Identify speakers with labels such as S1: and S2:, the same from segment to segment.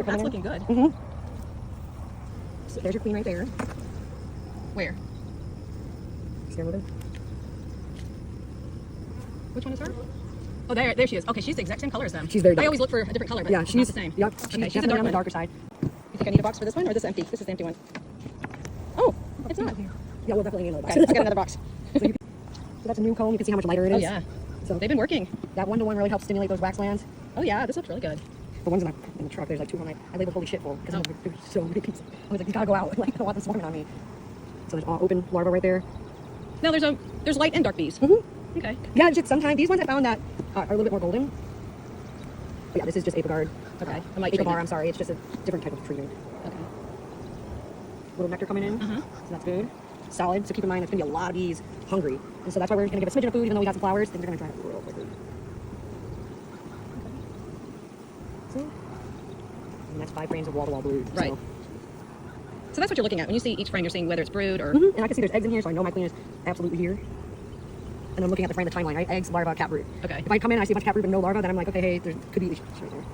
S1: Oh, that's looking good.
S2: So there's your queen right there.
S1: Where?
S2: Stand with her.
S1: Which one is her? Oh, there she is. Okay, she's the exact same color as them.
S2: She's very dark.
S1: I always look for a different color, but
S2: Yeah,
S1: it's
S2: she's
S1: not the same.
S2: Yep,
S1: Okay,
S2: she's
S1: she's a
S2: definitely
S1: dark
S2: on the
S1: one.
S2: darker side.
S1: You think I need a box for this one, or is this empty? This is the empty one. Oh, it's not.
S2: Yeah, we'll definitely need another box.
S1: Okay, I'll get another box.
S2: So that's a new comb. You can see how much lighter it is.
S1: Oh, yeah.
S2: So
S1: They've been working.
S2: that 1-to-1 really helps stimulate those wax glands.
S1: Oh, yeah, this looks really good.
S2: The ones in the truck, there's like 2 on my. I labeled holy shit full because
S1: Oh.
S2: there's so many pieces. I was like, you gotta go out. Like, I don't want them swarming on me. So there's open larva right there.
S1: Now there's light and dark bees.
S2: Mm-hmm.
S1: Okay.
S2: Yeah, just sometimes these ones I found that are a little bit more golden. But yeah, this is just Apogard.
S1: Okay. I might
S2: Apobar,
S1: treat
S2: I'm sorry. It's just a different type of treatment.
S1: it. Okay.
S2: Little nectar coming in.
S1: Uh-huh.
S2: So that's good. Solid. So keep in mind, there's going to be a lot of bees hungry. And so that's why we're going to give a smidgen of food, even though we got some flowers. Things are going to dry up real quickly. See? And that's 5 frames of wall-to-wall brood.
S1: Right. So that's what you're looking at. When you see each frame, you're seeing whether it's brood or...
S2: And I can see there's eggs in here, so I know my queen is absolutely here. And I'm looking at the frame, the timeline, right? Eggs, larva, cat brood.
S1: Okay.
S2: If I come in and I see a bunch of cat brood but no larva, then I'm like, okay, hey, there could be right there.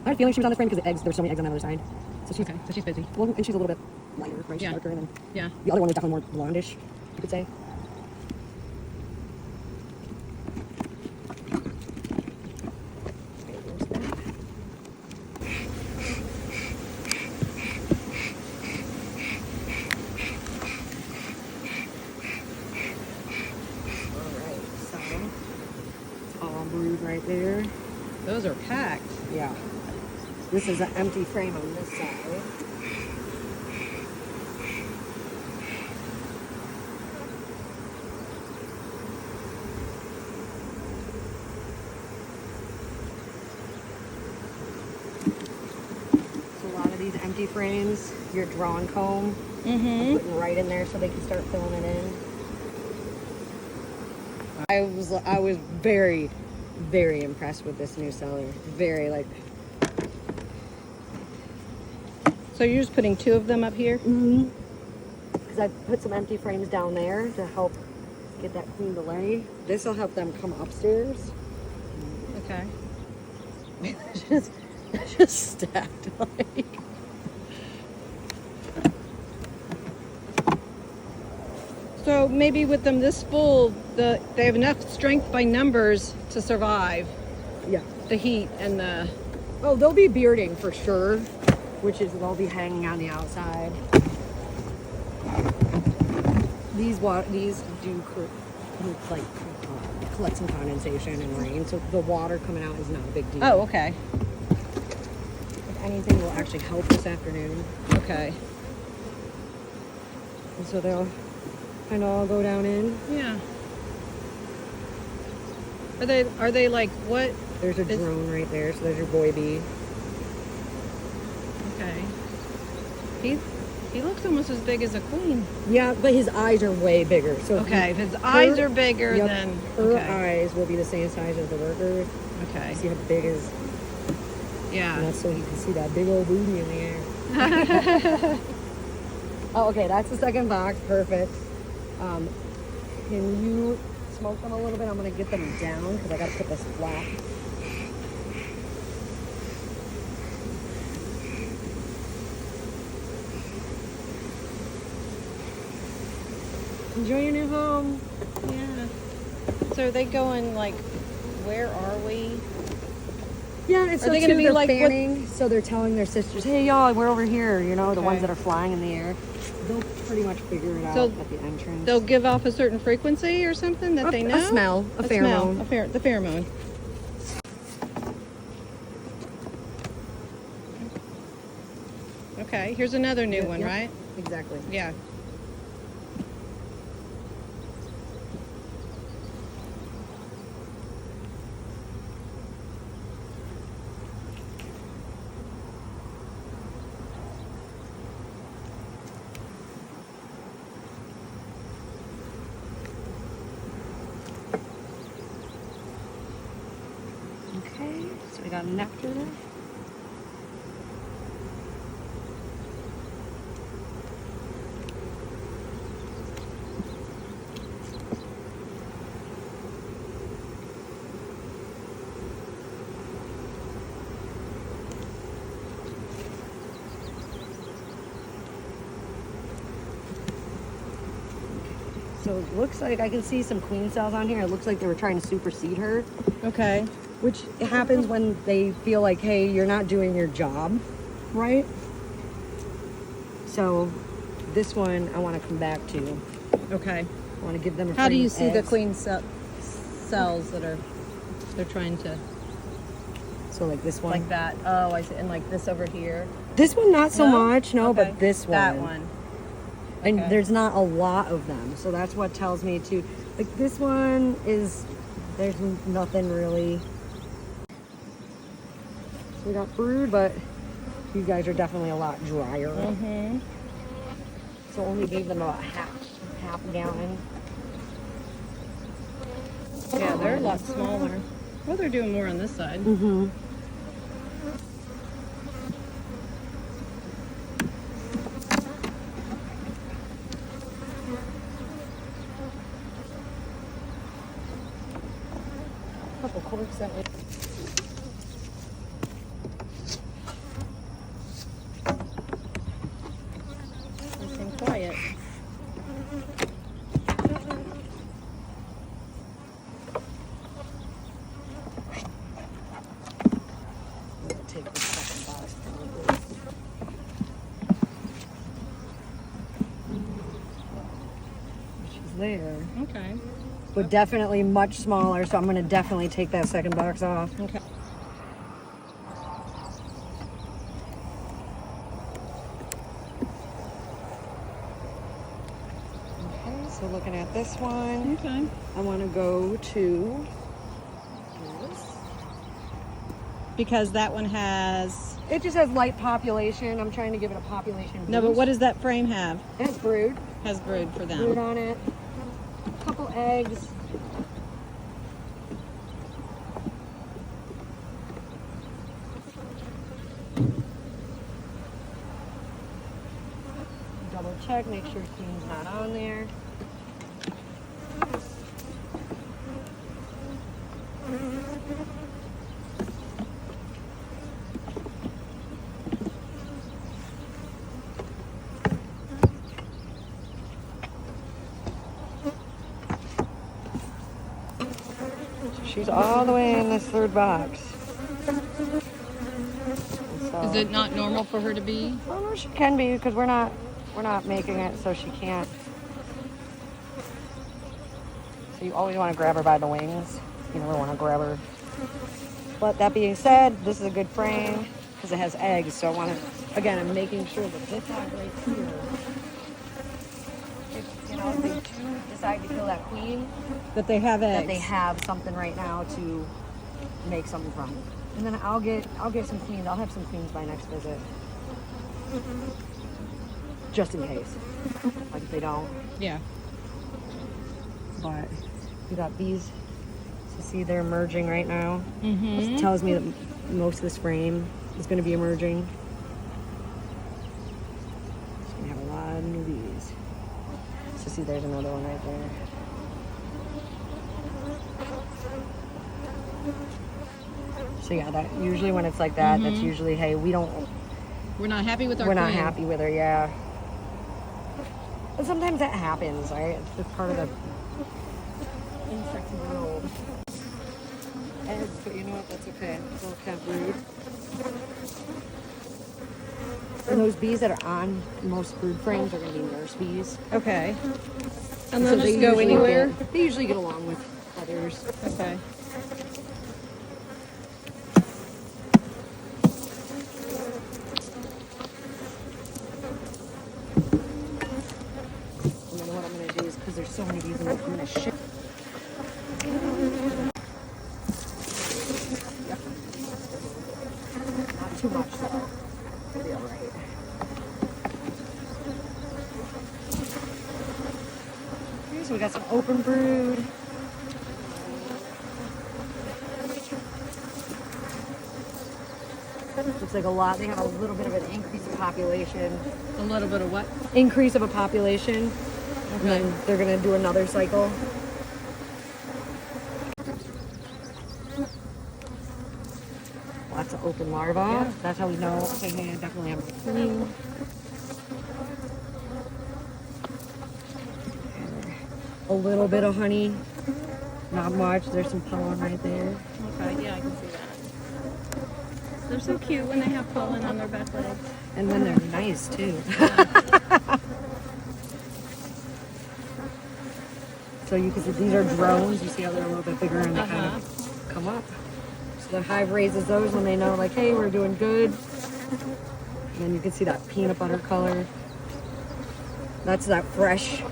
S2: I had a feeling she was on this frame because the eggs, there's so many eggs on the other side. So she's,
S1: Okay, so she's busy.
S2: well, and she's a little bit lighter, right? She's
S1: Yeah.
S2: darker, and then
S1: Yeah.
S2: the other one is definitely more blondish, you could say. Okay, there's that. Alright, so it's all brood right there.
S1: Those are packed.
S2: Yeah. This is an empty frame on this side. So a lot of these empty frames, your drawn comb,
S1: Mm-hmm.
S2: putting right in there so they can start filling it in. I was very, very impressed with this new cellar. Very like.
S1: So you're just putting 2 of them up here?
S2: Because I put some empty frames down there to help get that queen to lay. This will help them come upstairs.
S1: Okay.
S2: just stacked. Like.
S1: So maybe with them this full, they have enough strength by numbers to survive
S2: Yeah.
S1: the heat and the...
S2: Oh, they'll be bearding for sure, which is they'll be hanging on the outside. These do collect some condensation and rain, so the water coming out is not a big deal.
S1: Oh, okay.
S2: If anything, will actually help this afternoon.
S1: Okay.
S2: And so they'll kind of all go down in.
S1: Yeah. Are they like what?
S2: There's a drone right there, so there's your boy bee.
S1: Okay. He looks almost as big as a queen.
S2: Yeah, but his eyes are way bigger. So
S1: Okay, if his eyes are bigger,
S2: yep,
S1: then
S2: her
S1: okay.
S2: eyes will be the same size as the workers.
S1: Okay.
S2: See how big is, and
S1: Yeah.
S2: that's so you can see that big old booty in the air. Oh, okay, that's the second box. Perfect. Can you smoke them a little bit? I'm gonna get them down because I gotta put this flat. Enjoy your new home.
S1: Yeah. So are they going like, where are we?
S2: Yeah, it's
S1: Are they gonna be
S2: they're
S1: like what-
S2: fanning, so they're telling their sisters, "Hey, y'all, we're over here." You know, the
S1: Okay.
S2: ones that are flying in the air. They'll pretty much figure it out
S1: So
S2: at the entrance.
S1: They'll give off a certain frequency or something that they know?
S2: A smell, a pheromone.
S1: The pheromone. Okay, here's another new
S2: Yep,
S1: one,
S2: yep.
S1: right?
S2: Exactly.
S1: Yeah.
S2: Okay, so we got nectar. So it looks like I can see some queen cells on here. It looks like they were trying to supersede her,
S1: Okay.
S2: which happens when they feel like, hey, you're not doing your job right. So this one I want to come back to.
S1: Okay.
S2: I want to give them a
S1: How do
S2: frame
S1: you
S2: of
S1: see the
S2: eggs.
S1: queen cells that they're trying to,
S2: So like this one.
S1: like that? Oh, I see. And like this over here.
S2: This one not so
S1: No?
S2: much, no,
S1: Okay.
S2: but this one.
S1: That one.
S2: And
S1: Okay.
S2: there's not a lot of them, so that's what tells me to, like this one is, there's nothing really. So we got brood, but you guys are definitely a lot drier.
S1: Mm-hmm.
S2: So only gave them about half gallon.
S1: Yeah, they're a lot smaller. Well, they're doing more on this side.
S2: Mm-hmm. Couple corks that way.
S1: They seem quiet.
S2: Take the second box probably. She's there.
S1: Okay.
S2: But definitely much smaller, so I'm gonna definitely take that second box off.
S1: Okay.
S2: Okay, so looking at this one,
S1: Okay.
S2: I wanna go to this.
S1: Because that one has.
S2: It just has light population. I'm trying to give it a population
S1: No, but
S2: boost.
S1: what does that frame have?
S2: It has brood.
S1: Has brood for
S2: Brood
S1: them.
S2: on it. Couple eggs. Double check, make sure queen's not on there. She's all the way in this third box. So,
S1: Is it not normal for her to be?
S2: oh no, she can be because we're not making it, so she can't. So you always want to grab her by the wings. You never want to grab her. But that being said, this is a good frame because it has eggs. So I want to, again, I'm making sure that this egg right here, if you know they do decide to kill that queen,
S1: That they have eggs.
S2: that they have something right now to make something from. And then I'll get some queens. I'll have some queens by next visit. Just in case. Like if they don't.
S1: Yeah.
S2: But we got these. So see they're emerging right now.
S1: Mm-hmm.
S2: This tells me that most of this frame is going to be emerging. It's going to have a lot of newbies. So see there's another one right there. So yeah, that usually when it's like that, that's usually, hey, we're
S1: not happy with our
S2: not
S1: queen.
S2: happy with her, yeah. And sometimes that happens, right? It's just part of the insect world. Eggs, but you know what? That's okay. They'll have brood. And those bees that are on most brood frames are going to be nurse bees.
S1: Okay. And
S2: So
S1: they'll
S2: they
S1: just go
S2: usually
S1: anywhere?
S2: They usually get along with others.
S1: Okay.
S2: And then what I'm going to do is, because there's so many bees in it, I'm going to shift. Not too much, though. It'll be all right. Okay, so we got some open brood. Looks like a lot. They have a little bit of an increase in population.
S1: A little bit of what?
S2: Increase of a population. And
S1: Okay.
S2: then they're going to do another cycle. Lots of open larvae.
S1: Yeah.
S2: That's how we know, okay, hey, I definitely have a queen. A a little bit of honey. Not much. There's some pollen right there.
S1: Okay, yeah, I can see that. They're so cute when they have pollen on their back legs.
S2: And when they're nice too. So you can see these are drones. You see how they're a little bit bigger and they kind of come up. So the hive raises those when they know, like, hey, we're doing good. And then you can see that peanut butter color. That's that fresh.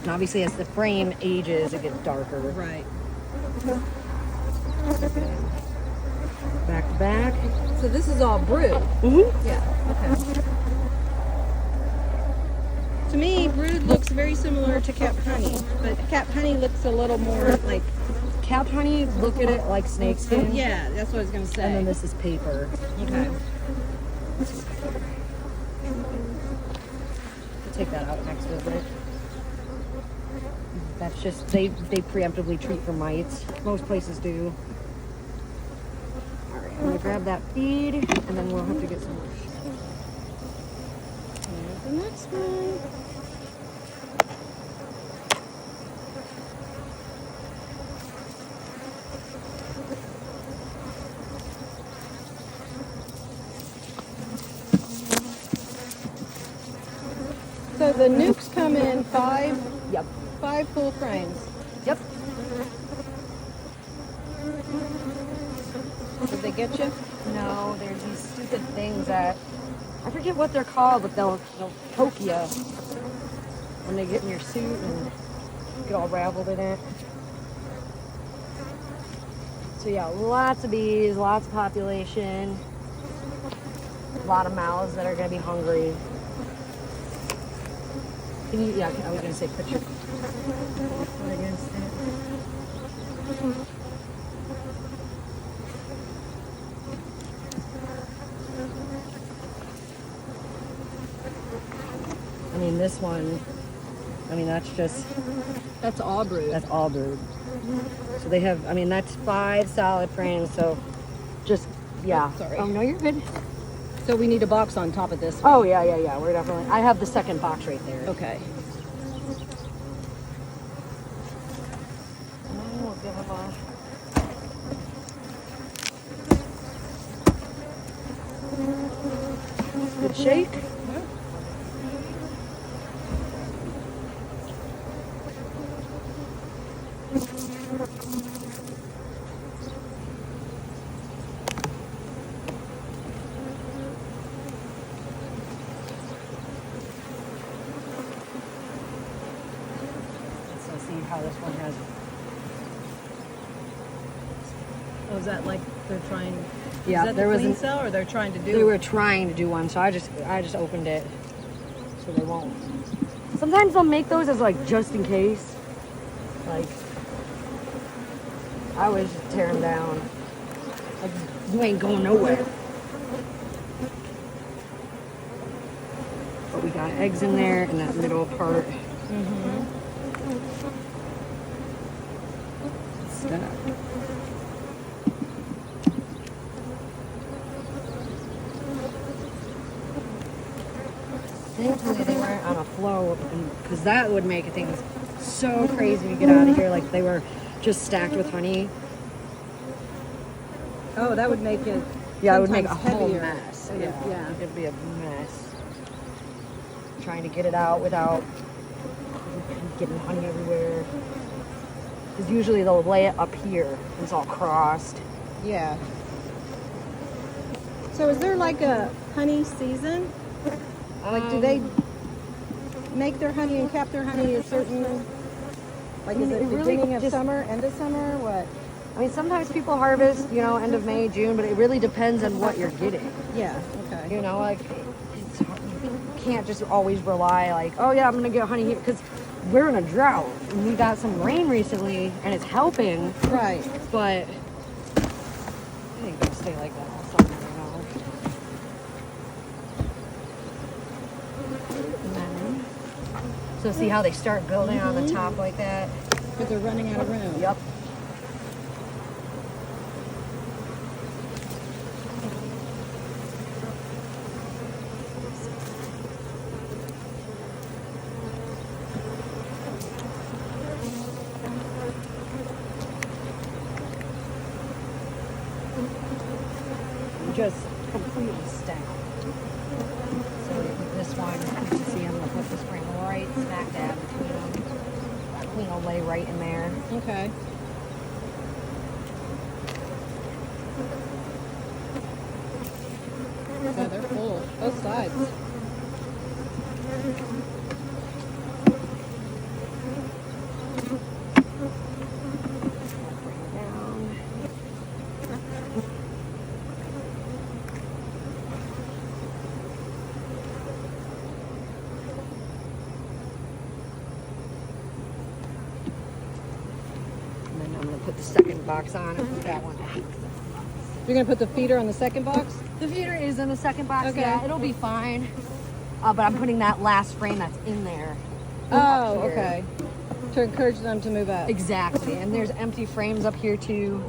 S2: And obviously, as the frame ages, it gets darker.
S1: Right.
S2: Back to back.
S1: So this is all brood.
S2: Mm-hmm.
S1: Yeah. Okay. To me, brood looks very similar to capped honey, but capped honey looks a little more like.
S2: Capped honey, look at it like snakeskin.
S1: Yeah, that's what I was gonna say.
S2: And then this is paper.
S1: Okay.
S2: We'll take that out next visit. That's just, they preemptively treat for mites. Most places do. All right, I'm gonna grab that feed and then we'll have to get some more.
S1: Here's the next one. So the nukes come in five full frames.
S2: Yep.
S1: Did they get you?
S2: No, there's these stupid things that, I forget what they're called, but they'll poke you when they get in your suit and get all raveled in it. So yeah, lots of bees, lots of population, a lot of mouths that are gonna be hungry. Can you, yeah, I was gonna say put your foot against it. I mean, this one, I mean,
S1: That's all brood.
S2: that's all brood. So they have, I mean, that's 5 solid frames, so just, yeah.
S1: Sorry.
S2: Oh, no, you're good.
S1: So we need a box on top of this one.
S2: Oh, yeah, we're definitely, I have the second box right there.
S1: Okay.
S2: And then we'll give them a good shake. So see how this one has.
S1: Oh, is that like they're trying?
S2: Yeah,
S1: is that
S2: there
S1: the
S2: was
S1: queen
S2: an-
S1: cell, or they're trying to do?
S2: They were trying to do one, so I just opened it so they won't. Sometimes they'll make those as like just in case. Like I always just tear them down. Like you ain't going nowhere. But we got eggs in there in that middle part. Stuck. Thankfully they weren't on a flow because that would make things so crazy to get out of here. Like they were just stacked with honey.
S1: Oh, that would make it.
S2: Yeah, it would make a
S1: 10
S2: whole
S1: times heavier.
S2: mess.
S1: Yeah.
S2: It'd be a mess. Trying to get it out without getting honey everywhere. Because usually they'll lay it up here and it's all crossed.
S1: Yeah. So is there like a honey season? Like, do they make their honey and cap their honey a certain? Like, is it
S2: It really
S1: beginning of
S2: just-
S1: summer, end of summer, what?
S2: I mean, sometimes people harvest, you know, end of May, June, but it really depends on what you're getting.
S1: Yeah. Okay.
S2: You know, like, it's, you can't just always rely, like, oh yeah, I'm going to get honey here. Because we're in a drought. And we got some rain recently, and it's helping.
S1: Right.
S2: But I think they'll stay like that all summer, you know. And then, so see how they start building on the top like that?
S1: Because they're running out of room.
S2: Yep. just completely stacked. So with this one, you can see I'm gonna put this frame right smack dab between them. That queen will lay right in there.
S1: Okay. Yeah, they're full. Both sides.
S2: Bring it down. And then I'm gonna put the second box on and put that one on.
S1: You're gonna put the feeder on the second box?
S2: The feeder is in the second box.
S1: Okay.
S2: Yeah, it'll be fine. But I'm putting that last frame that's in there.
S1: Oh,
S2: up here.
S1: okay. To encourage them to move up.
S2: Exactly. And there's empty frames up here too.